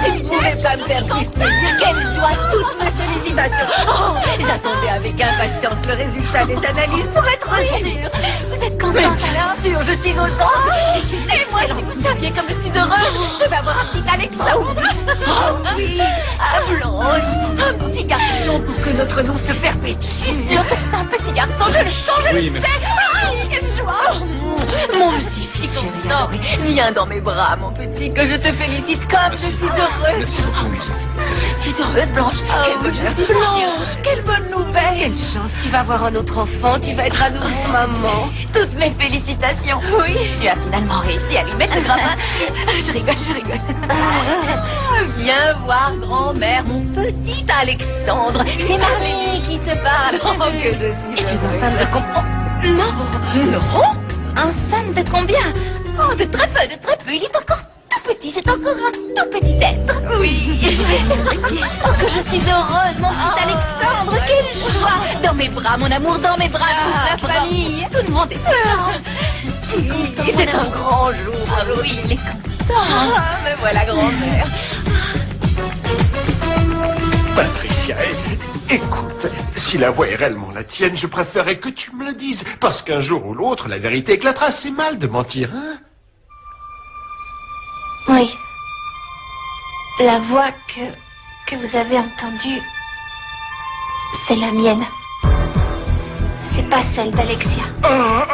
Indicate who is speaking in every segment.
Speaker 1: Tu ne pouvais pas me faire plus plaisir. Quelle joie, toutes mes félicitations. Oh, j'attendais avec impatience le résultat des analyses pour être sûre.
Speaker 2: Vous êtes
Speaker 1: Mais
Speaker 2: contente alors?
Speaker 1: bien sûr, je suis aux anges. C'est une
Speaker 2: Et moi, si vous saviez comme je suis heureuse, je vais avoir un petit Alexandre.
Speaker 1: Oh oui, à Blanche, un petit garçon pour que notre nom se perpétue.
Speaker 2: Je suis sûre que c'est un petit garçon, je le sens, je
Speaker 3: Oui,
Speaker 2: le
Speaker 3: merci.
Speaker 2: sais. Ah, quelle joie!
Speaker 1: Mon petit si contente. Viens dans mes bras, mon petit, que je te félicite comme je suis heureuse.
Speaker 3: Merci beaucoup. Merci.
Speaker 2: Tu es heureuse, Blanche? Quel bonheur.
Speaker 1: Je suis Blanche, quelle bonne nouvelle.
Speaker 2: Quelle chance, tu vas avoir un autre enfant, tu vas être à nouveau maman. Toutes mes félicitations. Oui. Tu as finalement réussi à lui mettre le grappin. Je rigole, je rigole.
Speaker 1: Viens voir grand-mère, mon petit Alexandre. C'est Marie qui te parle. Oh, que je suis
Speaker 2: Et tu es
Speaker 1: heureuse.
Speaker 2: enceinte de combien? Non.
Speaker 1: Non.
Speaker 2: Enceinte de combien? Oh, de très peu, de très peu. Il est encore tout petit, c'est encore un tout petit être.
Speaker 1: Oui.
Speaker 2: Oh, que je suis heureuse, mon petit Alexandre. Quelle joie. Dans mes bras, mon amour, dans mes bras, toute la famille. Tout le monde est content.
Speaker 1: Oui, c'est un grand jour.
Speaker 2: Ah oui, il est content.
Speaker 1: Ah, me voilà grand-mère.
Speaker 4: Patricia, écoute, si la voix est réellement la tienne, je préférerais que tu me le dises. Parce qu'un jour ou l'autre, la vérité éclatera. C'est mal de mentir, hein?
Speaker 2: Oui. La voix que vous avez entendue, c'est la mienne. C'est pas celle d'Alexia.
Speaker 4: Ah,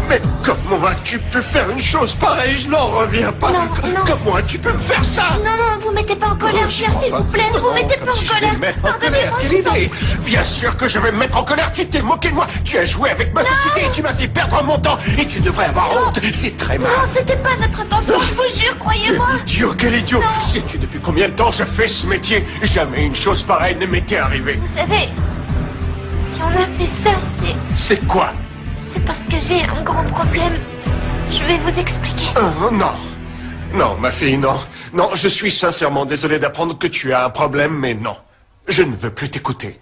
Speaker 4: mais comment as-tu pu faire une chose pareille? Je n'en reviens pas.
Speaker 2: Non, non.
Speaker 4: Comment as-tu pu me faire ça?
Speaker 2: Non, vous mettez pas en colère, Pierre, s'il vous plaît. Ne vous mettez pas en
Speaker 4: Je vais
Speaker 2: colère.
Speaker 4: me mettre en colère.
Speaker 2: Pardonnez-moi,
Speaker 4: Quelle
Speaker 2: je vous en
Speaker 4: idée! Bien sûr que je vais me mettre en colère. Tu t'es moqué de moi. Tu as joué avec ma société et tu m'as fait perdre mon temps. Et tu devrais avoir honte. C'est très mal.
Speaker 2: Non, c'était pas notre intention, je vous jure, croyez-moi.
Speaker 4: Idiot, quel idiot! Sais-tu depuis combien de temps je fais ce métier? Jamais une chose pareille ne m'était arrivée.
Speaker 2: Vous savez, si on a fait ça,
Speaker 4: C'est quoi?
Speaker 2: c'est parce que j'ai un grand problème. Je vais vous expliquer.
Speaker 4: Non. Non, ma fille, non. Non, je suis sincèrement désolé d'apprendre que tu as un problème, mais non. Je ne veux plus t'écouter.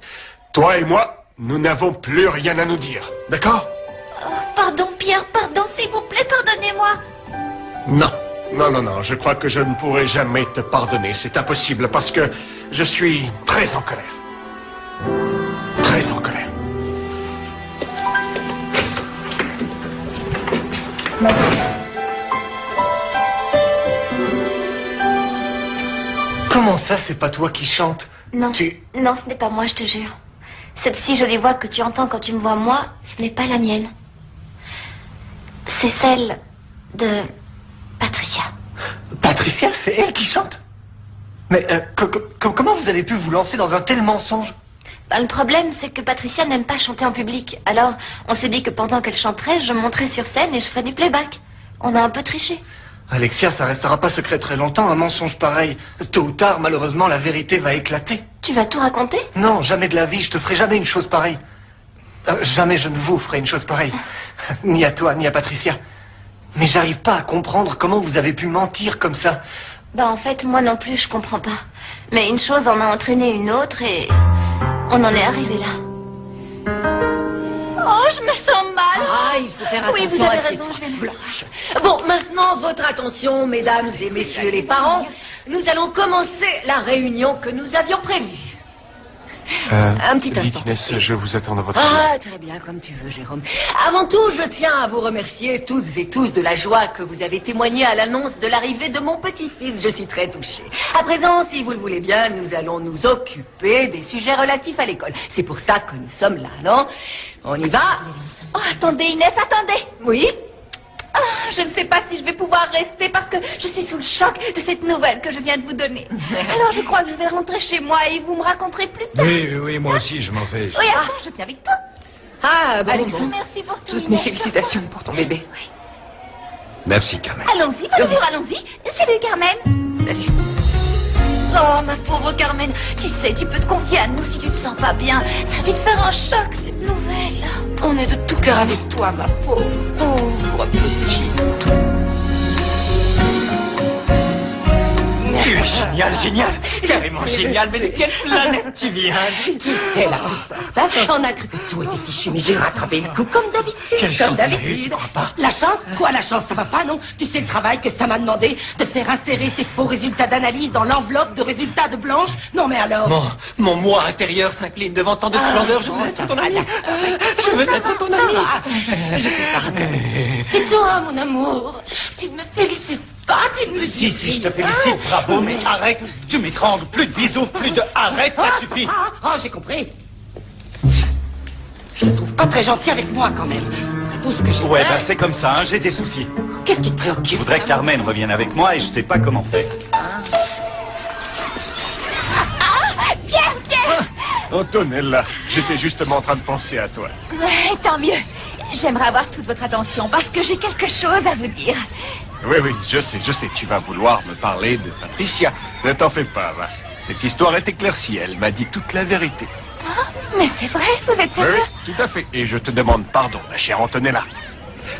Speaker 4: Toi et moi, nous n'avons plus rien à nous dire. D'accord?
Speaker 2: Pardon, Pierre, pardon, s'il vous plaît, pardonnez-moi.
Speaker 4: Non. Non, je crois que je ne pourrai jamais te pardonner. C'est impossible parce que je suis très en colère. Très en colère.
Speaker 5: Comment ça, c'est pas toi qui chantes?
Speaker 2: Non,
Speaker 4: Tu-
Speaker 2: non, ce n'est pas moi, je te jure. Cette si jolie voix que tu entends quand tu me vois, moi, ce n'est pas la mienne. C'est celle de Patricia.
Speaker 5: Patricia, c'est elle qui chante? Mais comment vous avez pu vous lancer dans un tel mensonge?
Speaker 2: Ben, le problème, c'est que Patricia n'aime pas chanter en public. Alors, on s'est dit que pendant qu'elle chanterait, je monterais sur scène et je ferais du playback. On a un peu triché.
Speaker 5: Alexia, ça restera pas secret très longtemps, un mensonge pareil. Tôt ou tard, malheureusement, la vérité va éclater.
Speaker 2: Tu vas tout raconter?
Speaker 5: Non, jamais de la vie, je te ferai jamais une chose pareille. Jamais je ne vous ferai une chose pareille. Ni à toi, ni à Patricia. Mais j'arrive pas à comprendre comment vous avez pu mentir comme ça.
Speaker 2: Ben, en fait, moi non plus, je comprends pas. Mais une chose en a entraîné une autre et on en est arrivé là. Oh, je me sens mal.
Speaker 1: Ah, il faut faire attention.
Speaker 2: Oui, vous avez
Speaker 1: à ces
Speaker 2: raison, je vais me
Speaker 1: Blanche. Bon, maintenant, votre attention, mesdames et messieurs les parents. Nous allons commencer la réunion que nous avions prévue. Un petit instant.
Speaker 4: Inès, je vous attends dans votre...
Speaker 1: Ah, très bien, comme tu veux, Jérôme. Avant tout, je tiens à vous remercier toutes et tous de la joie que vous avez témoignée à l'annonce de l'arrivée de mon petit-fils. Je suis très touchée. À présent, si vous le voulez bien, nous allons nous occuper des sujets relatifs à l'école. C'est pour ça que nous sommes là, non? On y va?
Speaker 2: Oh, attendez, Inès, attendez.
Speaker 1: Oui?
Speaker 2: Ah, je ne sais pas si je vais pouvoir rester parce que je suis sous le choc de cette nouvelle que je viens de vous donner. Alors je crois que je vais rentrer chez moi et vous me raconterez plus tard.
Speaker 3: Oui, moi aussi, je m'en vais.
Speaker 2: Oui, attends, je viens avec toi.
Speaker 1: Ah, bon,
Speaker 2: Alexandre,
Speaker 1: bon.
Speaker 2: merci pour tout,
Speaker 6: Toutes mes
Speaker 2: Inès.
Speaker 6: félicitations pour ton bébé.
Speaker 3: Merci, Carmen.
Speaker 2: Allons-y, mon amour, allons-y. Salut, Carmen.
Speaker 6: Salut.
Speaker 2: Oh, ma pauvre Carmen, tu sais, tu peux te confier à nous si tu te sens pas bien. Ça a dû te faire un choc, cette nouvelle.
Speaker 6: On est de tout cœur avec toi, ma pauvre. Pauvre petite.
Speaker 7: Tu es génial, génial, carrément génial, mais de quelle planète tu viens?
Speaker 1: Qui c'est la plus forte, hein? On a cru que tout était fichu, mais j'ai rattrapé le coup comme d'habitude.
Speaker 7: Quelle
Speaker 1: comme
Speaker 7: chance on a eu,
Speaker 1: d'habitude.
Speaker 7: tu crois pas?
Speaker 1: La chance? Quoi la chance? Ça va pas, non? Tu sais le travail que ça m'a demandé de faire insérer ces faux résultats d'analyse dans l'enveloppe de résultats de Blanche? Non mais alors?
Speaker 7: Mon moi intérieur s'incline devant tant de splendeur. Je veux être ton ami. Je veux être ton ami.
Speaker 1: Je te pardonne. Et toi, mon amour, tu ne me félicites pas, tu me
Speaker 7: Si, je te félicite, bravo, mais arrête. Tu m'étrangles. Plus de bisous, plus de arrête, ça suffit.
Speaker 1: J'ai compris. Je te trouve pas très gentil avec moi, quand même. Après tout ce que j'ai
Speaker 8: Ouais,
Speaker 1: fait.
Speaker 8: bah c'est comme ça, hein, j'ai des soucis.
Speaker 1: Qu'est-ce qui te préoccupe?
Speaker 8: Je voudrais que Carmen revienne avec moi et je sais pas comment faire.
Speaker 4: Antonella, j'étais justement en train de penser à toi.
Speaker 2: Ouais, tant mieux. J'aimerais avoir toute votre attention parce que j'ai quelque chose à vous dire.
Speaker 4: Oui, je sais, tu vas vouloir me parler de Patricia. Ne t'en fais pas, va. Cette histoire est éclaircie, elle m'a dit toute la vérité.
Speaker 2: Mais c'est vrai, vous êtes
Speaker 4: Oui,
Speaker 2: sérieux?
Speaker 4: tout à fait. Et je te demande pardon, ma chère Antonella.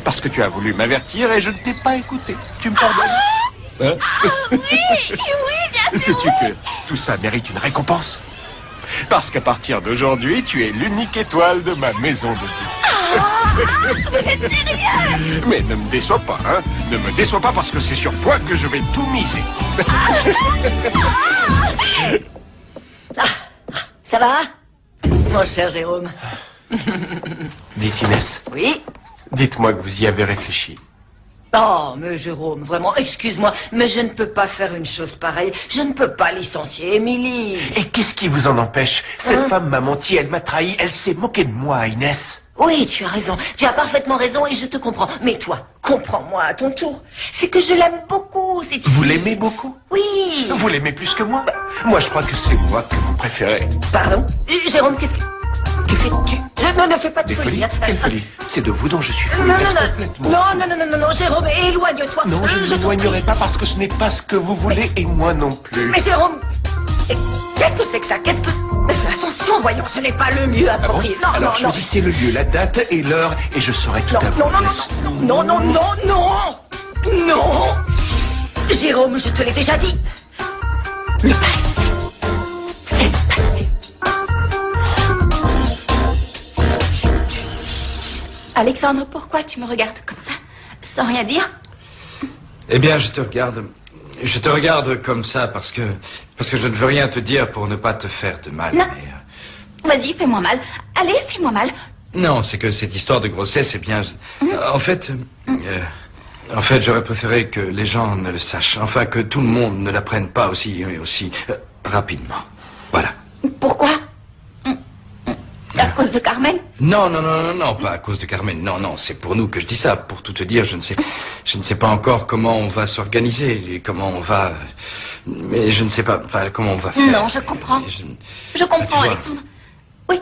Speaker 4: Parce que tu as voulu m'avertir et je ne t'ai pas écouté. Tu me pardonnes? Hein?
Speaker 2: Oui, bien sûr.
Speaker 4: Sais-tu que tout ça mérite une récompense? Parce qu'à partir d'aujourd'hui, tu es l'unique étoile de ma maison de disques.
Speaker 2: Vous êtes sérieux?
Speaker 4: Mais ne me déçois pas, hein. Ne me déçois pas parce que c'est sur toi que je vais tout miser.
Speaker 1: Ça va? Mon cher Jérôme.
Speaker 4: Dites Inès,
Speaker 1: Oui?
Speaker 4: dites-moi que vous y avez réfléchi.
Speaker 1: Oh, mais Jérôme, vraiment, excuse-moi, mais je ne peux pas faire une chose pareille. Je ne peux pas licencier Émilie.
Speaker 4: Et qu'est-ce qui vous en empêche? Cette
Speaker 1: Hein?
Speaker 4: femme m'a menti, elle m'a trahi, elle s'est moquée de moi, Inès.
Speaker 1: Oui, tu as raison. Tu as parfaitement raison et je te comprends. Mais toi, comprends-moi à ton tour. C'est que je l'aime beaucoup, c'est
Speaker 4: Vous l'aimez beaucoup?
Speaker 1: Oui.
Speaker 4: Vous l'aimez plus que moi? Moi, je crois que c'est moi que vous préférez.
Speaker 1: Pardon? Jérôme, qu'est-ce que... Tu fais... Ne fais pas de
Speaker 4: Des
Speaker 1: folie.
Speaker 4: folies?
Speaker 1: Hein.
Speaker 4: Quelle folie? C'est de vous dont je suis fou,
Speaker 1: Non,
Speaker 4: Inès,
Speaker 1: non,
Speaker 4: complètement.
Speaker 1: non, Jérôme, éloigne-toi.
Speaker 4: Non, je ne
Speaker 1: t'en
Speaker 4: m'éloignerai
Speaker 1: prie.
Speaker 4: pas parce que ce n'est pas ce que vous voulez et moi non plus.
Speaker 1: Mais Jérôme, qu'est-ce que c'est que ça? Qu'est-ce que... Mais fais attention, voyons, ce n'est pas le lieu
Speaker 4: Ah bon?
Speaker 1: approprié. Non,
Speaker 4: Alors
Speaker 1: non,
Speaker 4: choisissez le lieu, la date et l'heure et je saurai tout à vous.
Speaker 1: Non. Jérôme, je te l'ai déjà dit. Le passé, c'est le passé.
Speaker 2: Alexandre, pourquoi tu me regardes comme ça? Sans rien dire?
Speaker 3: Eh bien, je te regarde. Je te regarde comme ça parce que je ne veux rien te dire pour ne pas te faire de mal.
Speaker 2: Non.
Speaker 3: Mais,
Speaker 2: Vas-y, fais-moi mal. Allez, fais-moi mal.
Speaker 3: non, c'est que cette histoire de grossesse, eh bien, en fait, j'aurais préféré que les gens ne le sachent. Enfin, que tout le monde ne l'apprenne pas aussi rapidement. Voilà.
Speaker 2: Pourquoi? À cause de Carmen?
Speaker 3: Non, pas à cause de Carmen. Non, c'est pour nous que je dis ça. Pour tout te dire, je ne sais pas encore comment on va s'organiser, et comment on va, mais je ne sais pas, enfin, comment on va faire.
Speaker 2: Non, je comprends.
Speaker 3: Et
Speaker 2: Je comprends,
Speaker 3: tu vois.
Speaker 2: Alexandre. Oui,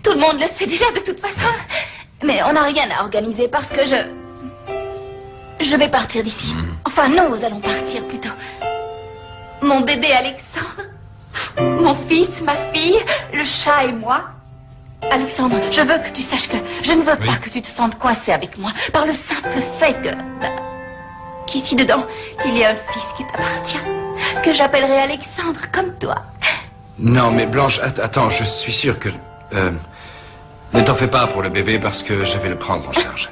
Speaker 2: tout le monde le sait déjà de toute façon. Mais on n'a rien à organiser parce que je vais partir d'ici. Enfin, nous allons partir plutôt. Mon bébé Alexandre, mon fils, ma fille, le chat et moi. Alexandre, je veux que tu saches que je ne veux pas que tu te sentes coincé avec moi par le simple fait qu'ici dedans, il y a un fils qui t'appartient, que j'appellerai Alexandre comme toi.
Speaker 3: Non, mais Blanche, attends, je suis sûr que... ne t'en fais pas pour le bébé parce que je vais le prendre en charge.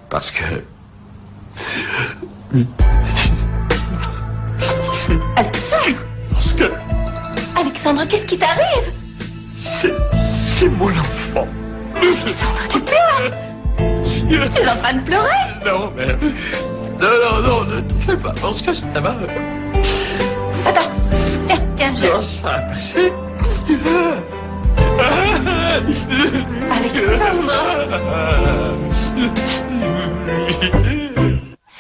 Speaker 3: Parce que...
Speaker 2: Alexandre!
Speaker 4: Parce que
Speaker 2: Alexandre, qu'est-ce qui t'arrive?
Speaker 4: c'est mon enfant.
Speaker 2: Alexandre, tu pleures? Tu es en train de pleurer?
Speaker 3: Non, mais... Non, ne t'en fais pas parce que ça va...
Speaker 2: Attends, tiens,
Speaker 3: Ça va passer.
Speaker 2: Alexandre!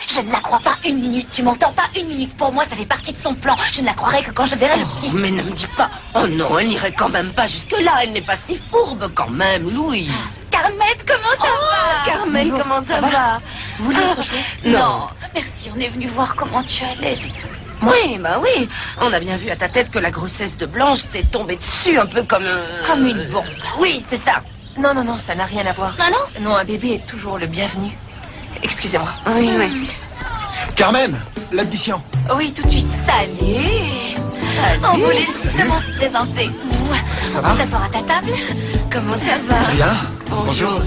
Speaker 2: Je ne la crois pas une minute, tu m'entends pas une minute. Pour moi, ça fait partie de son plan. Je ne la croirai que quand je verrai le petit.
Speaker 6: Mais ne me dis pas. Oh non, elle n'irait quand même pas jusque-là. Elle n'est pas si fourbe quand même, Louise.
Speaker 2: Carmen, comment ça va?
Speaker 6: Carmen, comment ça va?
Speaker 2: Vous voulez autre chose?
Speaker 6: Non.
Speaker 2: Merci, on est venu voir comment tu allais, c'est tout.
Speaker 6: Oui, bah oui. On a bien vu à ta tête que la grossesse de Blanche t'est tombée dessus un peu comme...
Speaker 2: Comme une bombe.
Speaker 6: Oui, c'est ça.
Speaker 9: Non, ça n'a rien à voir.
Speaker 2: Non, non?
Speaker 9: Non, un bébé est toujours le bienvenu. Excusez-moi.
Speaker 6: Oui.
Speaker 9: Carmen, l'addition.
Speaker 2: Oui, tout de suite. Salut. On voulait justement se présenter.
Speaker 9: Ça va?
Speaker 2: On s'asseoir à ta table.
Speaker 6: Comment ça va?
Speaker 9: Bien.
Speaker 6: Bonjour.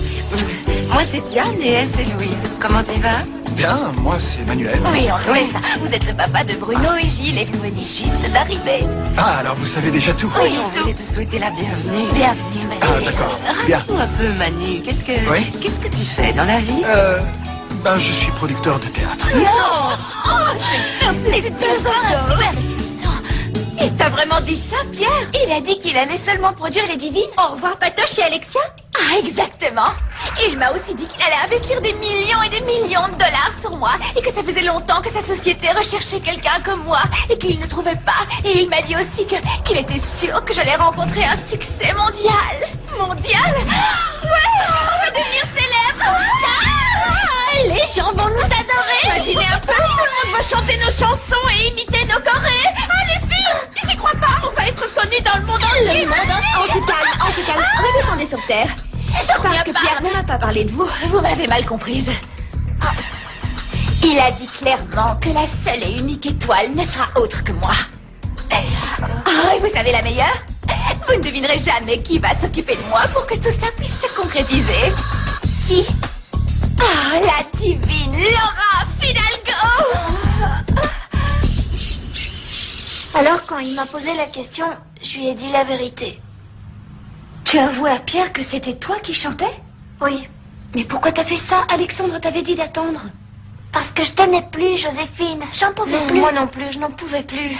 Speaker 6: Moi, c'est Diane et elle, c'est Louise. Comment tu vas?
Speaker 9: Bien, moi c'est Manuel.
Speaker 2: Oui, on sait ça. Vous êtes le papa de Bruno et Gilles et vous venez juste d'arriver.
Speaker 9: Ah, alors vous savez déjà tout.
Speaker 6: Oui, on voulait te souhaiter la bienvenue.
Speaker 2: Bienvenue, Manu.
Speaker 9: Ah, d'accord. Bien.
Speaker 6: Raconte-nous un peu, Manu. Qu'est-ce que tu fais dans la vie?
Speaker 9: Je suis producteur de théâtre.
Speaker 2: C'est toujours super excitant. Il t'a vraiment dit ça, Pierre? Il a dit qu'il allait seulement produire les divines. Au revoir, Patoche et Alexia? Ah, exactement. Il m'a aussi dit qu'il allait investir des millions et des millions de dollars sur moi et que ça faisait longtemps que sa société recherchait quelqu'un comme moi et qu'il ne trouvait pas. Et il m'a dit aussi qu'il était sûr que j'allais rencontrer un succès mondial. Mondial? Ouais, on va devenir célèbre. Les gens vont nous adorer. Imaginez un peu, tout le monde va chanter nos chansons et imiter nos chorés. Ah, les filles, j'y crois pas, on va être connus dans le monde entier. On se calme, redescendez sur terre. Parce que Pierre ne m'a pas parlé de vous, vous m'avez mal comprise. Il a dit clairement que la seule et unique étoile ne sera autre que moi. Oh, et vous savez la meilleure? Vous ne devinerez jamais qui va s'occuper de moi pour que tout ça puisse se concrétiser. Qui? Ah, la divine Laura Fidalgo!
Speaker 10: Alors, quand il m'a posé la question, je lui ai dit la vérité.
Speaker 2: Tu as avoué à Pierre que c'était toi qui chantais?
Speaker 10: Oui,
Speaker 2: Mais pourquoi t'as fait ça? Alexandre t'avait dit d'attendre.
Speaker 10: parce que je tenais plus, Joséphine. J'en pouvais plus. Moi non plus, je n'en pouvais plus.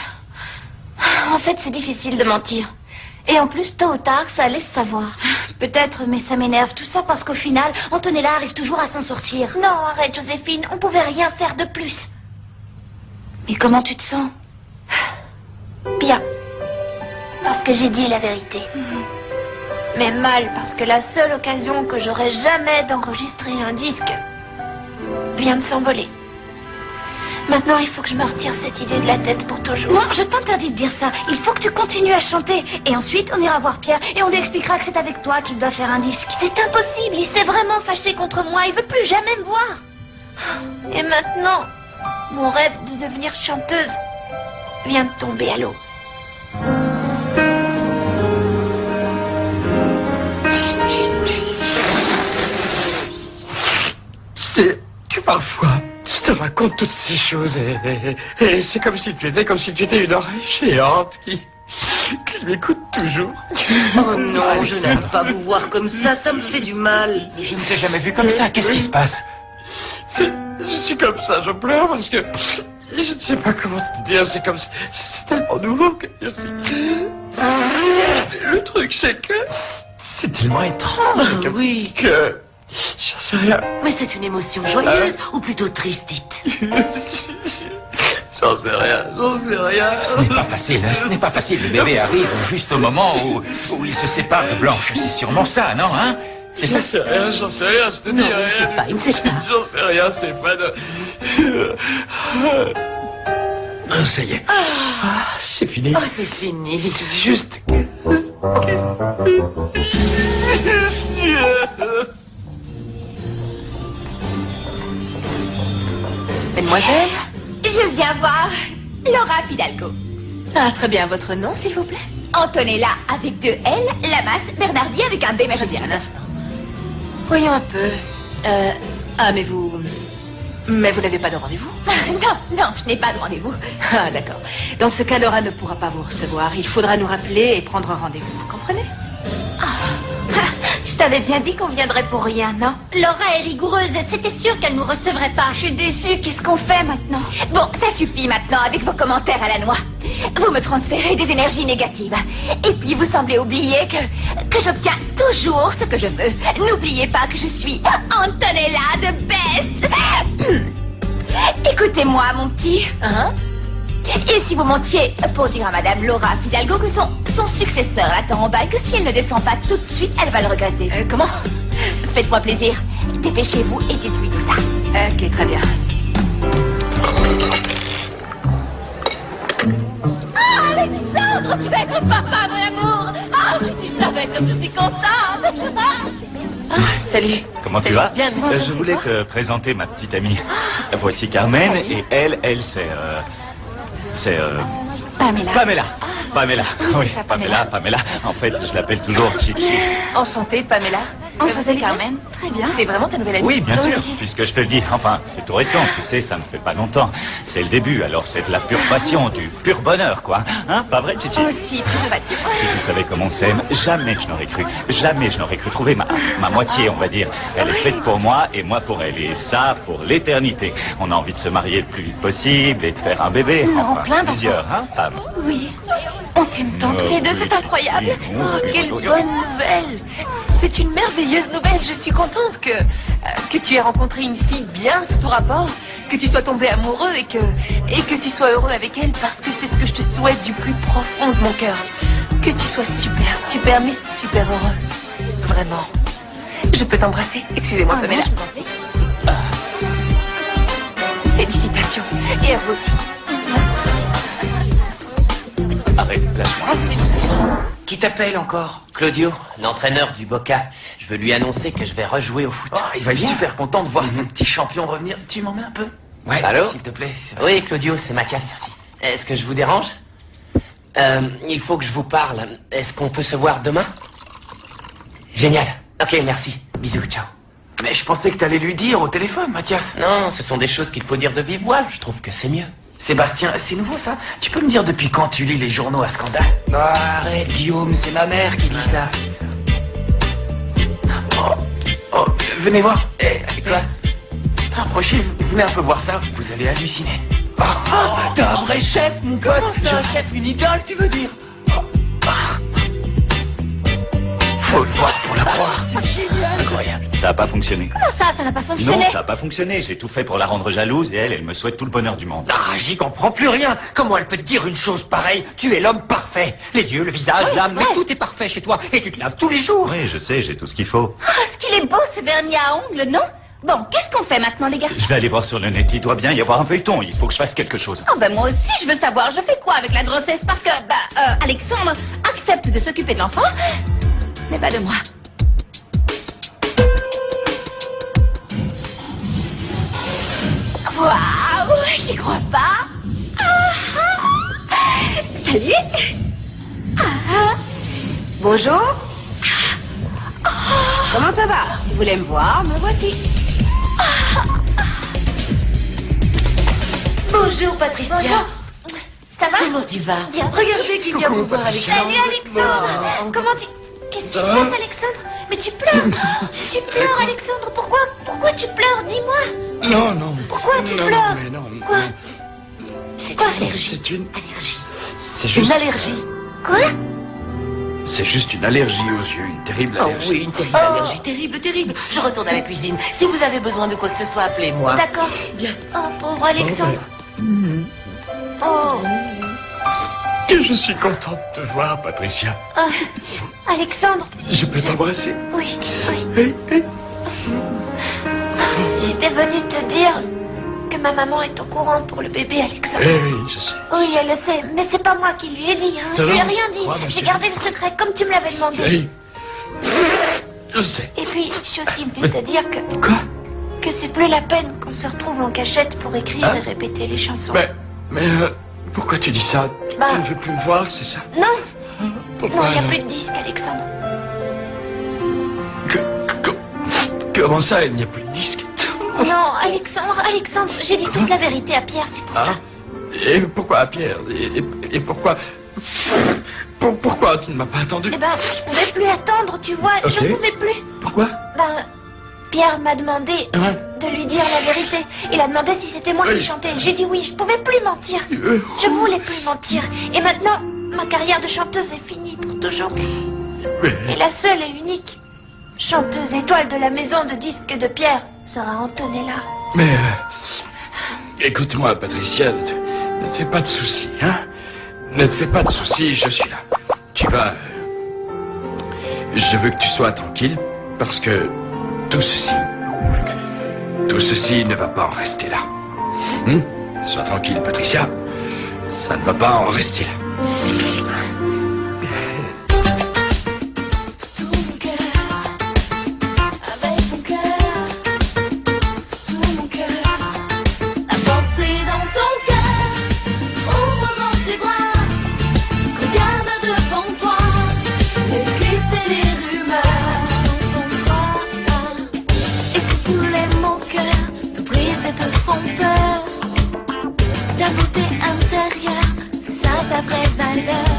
Speaker 10: En fait, c'est difficile de mentir. Et en plus, tôt ou tard, ça allait se savoir.
Speaker 2: Peut-être, mais ça m'énerve tout ça parce qu'au final, Antonella arrive toujours à s'en sortir.
Speaker 10: Non, arrête, Joséphine, on pouvait rien faire de plus.
Speaker 2: Mais comment tu te sens?
Speaker 10: Bien. Parce que j'ai dit la vérité. Mais mal, parce que la seule occasion que j'aurai jamais d'enregistrer un disque vient de s'envoler. Maintenant, il faut que je me retire cette idée de la tête pour toujours.
Speaker 2: Non, je t'interdis de dire ça. Il faut que tu continues à chanter. Et ensuite, on ira voir Pierre et on lui expliquera que c'est avec toi qu'il doit faire un disque.
Speaker 10: C'est impossible, il s'est vraiment fâché contre moi, il veut plus jamais me voir. Et maintenant, mon rêve de devenir chanteuse vient de tomber à l'eau.
Speaker 7: C'est que parfois, je te raconte toutes ces choses et c'est comme si tu étais une oreille géante qui m'écoute toujours.
Speaker 6: Oh non, je n'aime pas vous voir comme ça me fait du mal.
Speaker 9: Je ne t'ai jamais vu comme ça, qu'est-ce qui se passe?
Speaker 7: Je suis comme ça, je pleure parce que je ne sais pas comment te dire, c'est tellement nouveau que... Le truc, c'est que c'est tellement étrange
Speaker 6: Oui.
Speaker 7: que... J'en sais rien.
Speaker 6: Mais c'est une émotion joyeuse ou plutôt triste, dites.
Speaker 7: J'en sais rien.
Speaker 8: Ce n'est pas facile, hein, ce n'est pas facile. Le bébé arrive juste au moment où il se sépare de Blanche. C'est sûrement ça, non, hein? C'est ça?
Speaker 7: J'en sais rien, je te dis
Speaker 6: Non,
Speaker 7: rien.
Speaker 6: il ne sait pas.
Speaker 7: J'en sais rien, Stéphane. Ah, ça y est. C'est fini.
Speaker 6: Oh, c'est fini.
Speaker 7: C'est juste...
Speaker 6: Mademoiselle?
Speaker 2: Je viens voir Laura Fidalgo.
Speaker 6: Ah, très bien. Votre nom, s'il vous plaît?
Speaker 2: Antonella avec 2 L, Lamas, Bernardi avec un B majuscule.
Speaker 6: Un instant. Voyons un peu. Mais vous n'avez pas de rendez-vous?
Speaker 2: Non, je n'ai pas de rendez-vous.
Speaker 6: Ah, d'accord. Dans ce cas, Laura ne pourra pas vous recevoir. Il faudra nous rappeler et prendre un rendez-vous. Vous comprenez?
Speaker 10: Je t'avais bien dit qu'on viendrait pour rien, non?
Speaker 2: Laura est rigoureuse, c'était sûr qu'elle nous recevrait pas.
Speaker 10: Je suis déçue, qu'est-ce qu'on fait maintenant?
Speaker 2: Bon, ça suffit maintenant avec vos commentaires à la noix. Vous me transférez des énergies négatives. Et puis vous semblez oublier que j'obtiens toujours ce que je veux. N'oubliez pas que je suis Antonella de Best. Écoutez-moi, mon petit.
Speaker 6: Hein?
Speaker 2: Et si vous mentiez pour dire à Madame Laura Fidalgo que son successeur l'attend en bas et que si elle ne descend pas tout de suite, elle va le regretter.
Speaker 6: Comment?
Speaker 2: Faites-moi plaisir. Dépêchez-vous et dites-lui tout ça.
Speaker 6: Ok, très bien.
Speaker 2: Alexandre, tu vas être papa, mon amour. Ah, si tu savais comme je suis contente. Salut.
Speaker 8: Comment
Speaker 2: Salut.
Speaker 8: tu vas
Speaker 2: Bien, merci.
Speaker 8: Je voulais te présenter ma petite amie. Voici Carmen, et elle, c'est...
Speaker 2: Pamela.
Speaker 8: Pamela.
Speaker 2: Oui, c'est ça,
Speaker 8: Pamela. En fait, je l'appelle toujours Chichi.
Speaker 2: Enchantée, Pamela. Enchantée, Carmen. Très bien. C'est vraiment ta nouvelle amie?
Speaker 8: Oui, bien sûr, puisque je te le dis. Enfin, c'est tout récent, tu sais, ça ne fait pas longtemps. C'est le début, alors c'est de la pure passion, du pur bonheur, quoi. Hein, pas vrai, Chichi?
Speaker 2: Aussi, pure passion.
Speaker 8: Si tu savais comme on s'aime, jamais je n'aurais cru trouver ma moitié, on va dire. Elle est faite pour moi et moi pour elle. Et ça, pour l'éternité. On a envie de se marier le plus vite possible et de faire un bébé.
Speaker 2: Non,
Speaker 8: Enfin,
Speaker 2: plein d'enfants.
Speaker 8: plusieurs, hein, Pam?
Speaker 2: Oui. On s'aime tant tous les deux, c'est incroyable.
Speaker 8: oui,
Speaker 2: Oh,
Speaker 8: oui,
Speaker 2: quelle
Speaker 8: oui, oui.
Speaker 2: bonne nouvelle. C'est une merveilleuse nouvelle. Je suis contente que tu aies rencontré une fille bien sous tout rapport, que tu sois tombé amoureux et que tu sois heureux avec elle, parce que c'est ce que je te souhaite du plus profond de mon cœur. Que tu sois super, mais super heureux. Vraiment. Je peux t'embrasser? Excusez-moi, Pamela. Félicitations. Et à vous aussi.
Speaker 8: Arrête, lâche-moi.
Speaker 2: Oh, c'est...
Speaker 11: Qui t'appelle encore? Claudio, l'entraîneur du Boca. Je veux lui annoncer que je vais rejouer au foot.
Speaker 3: Oh, il va être super content de voir son petit champion revenir. Tu m'en mets un peu? Ouais,
Speaker 11: Allô?
Speaker 3: s'il te plaît.
Speaker 11: Oui, Claudio, c'est Mathias. Est-ce que je vous dérange? Il faut que je vous parle. Est-ce qu'on peut se voir demain? Génial. Ok, merci. Bisous, ciao.
Speaker 3: Mais je pensais que t'allais lui dire au téléphone, Mathias.
Speaker 11: Non, ce sont des choses qu'il faut dire de vive voix. Je trouve que c'est mieux.
Speaker 3: Sébastien, c'est nouveau ça? Tu peux me dire depuis quand tu lis les journaux à scandale?
Speaker 11: Arrête, Guillaume, c'est ma mère qui dit ça.
Speaker 3: Oh, venez voir.
Speaker 11: Quoi?
Speaker 3: Approchez, venez un peu voir ça, vous allez halluciner.
Speaker 11: T'es un vrai chef, mon pote. C'est un chef, une idole, tu veux dire?
Speaker 3: Faut le voir pour le croire, c'est génial. Incroyable.
Speaker 8: Ça n'a pas fonctionné.
Speaker 2: Comment ça n'a pas fonctionné?
Speaker 8: Non, ça n'a pas fonctionné. J'ai tout fait pour la rendre jalouse et elle me souhaite tout le bonheur du monde.
Speaker 11: Ah, j'y comprends plus rien. Comment elle peut te dire une chose pareille? Tu es l'homme parfait. Les yeux, le visage, l'âme, mais tout est parfait chez toi. Et tu te laves tous les jours.
Speaker 8: Oui, je sais, j'ai tout ce qu'il faut.
Speaker 2: Oh, ce qu'il est beau, ce vernis à ongles, non? Bon, qu'est-ce qu'on fait maintenant, les garçons?
Speaker 8: Je vais aller voir sur le net. Il doit bien y avoir un feuilleton. Il faut que je fasse quelque chose.
Speaker 2: Oh, ben moi aussi, je veux savoir. Je fais quoi avec la grossesse? Parce que, Alexandre accepte de s'occuper de l'enfant, mais pas de moi. Waouh, j'y crois pas. Salut.
Speaker 6: Bonjour. Comment ça va? Tu voulais me voir, me voici.
Speaker 10: Bonjour, Patricia.
Speaker 6: Bonjour.
Speaker 10: Ça va?
Speaker 6: Comment tu vas?
Speaker 10: Bien. Regardez qui vient vous voir, Alexandre. Salut, Alexandre. Comment tu... Qu'est-ce qui se passe, Alexandre? Mais tu pleures. Tu pleures, Alexandre. Pourquoi tu pleures? Dis-moi.
Speaker 3: Non.
Speaker 10: Pourquoi tu pleures?
Speaker 3: Mais non.
Speaker 10: Quoi? C'est quoi?
Speaker 3: C'est une...
Speaker 10: Allergie.
Speaker 3: C'est
Speaker 10: Une
Speaker 3: juste...
Speaker 10: allergie. Quoi?
Speaker 3: C'est juste une allergie aux yeux, une terrible
Speaker 11: Oh
Speaker 3: allergie.
Speaker 11: oui, une terrible allergie. Terrible. Je retourne à la cuisine. Si vous avez besoin de quoi que ce soit, appelez-moi.
Speaker 10: D'accord.
Speaker 11: Bien.
Speaker 10: Oh, pauvre Alexandre. Oh,
Speaker 3: Que je suis content de te voir, Patricia.
Speaker 10: Alexandre.
Speaker 3: Je peux t'embrasser?
Speaker 10: Oui. J'étais venue te dire que ma maman est au courant pour le bébé, Alexandre.
Speaker 3: Oui, je sais.
Speaker 10: Oui, elle le sait, mais c'est pas moi qui lui ai dit. Hein. Je lui ai rien dit. J'ai gardé le secret comme tu me l'avais demandé.
Speaker 3: Oui. Je sais.
Speaker 10: Et puis, je suis aussi venue te dire que...
Speaker 3: Quoi?
Speaker 10: Que c'est plus la peine qu'on se retrouve en cachette pour écrire et répéter les chansons.
Speaker 3: Mais pourquoi tu dis ça? Tu ne veux plus me voir, c'est ça?
Speaker 10: Non,
Speaker 3: Pourquoi?
Speaker 10: non, il n'y a plus de disque, Alexandre.
Speaker 3: Comment ça, il n'y a plus de disque?
Speaker 10: Non, Alexandre, j'ai dit toute la vérité à Pierre, c'est pour ça.
Speaker 3: Et pourquoi à Pierre? Et pourquoi... Pourquoi tu ne m'as pas attendu?
Speaker 10: Eh ben, je pouvais plus attendre, tu vois, je ne pouvais plus.
Speaker 3: Pourquoi?
Speaker 10: Pierre m'a demandé de lui dire la vérité. Il a demandé si c'était moi qui chantais. J'ai dit oui, je pouvais plus mentir. Je voulais plus mentir. Et maintenant, ma carrière de chanteuse est finie pour toujours. Et la seule et unique chanteuse étoile de la maison de disques de Pierre sera Antonella.
Speaker 3: Mais... écoute-moi, Patricia, ne te fais pas de soucis, hein? Ne te fais pas de soucis, je suis là. Tu vas... je veux que tu sois tranquille, parce que tout ceci ne va pas en rester là. Sois tranquille, Patricia. Ça ne va pas en rester là.
Speaker 2: ta beauté intérieure, c'est ça ta vraie valeur.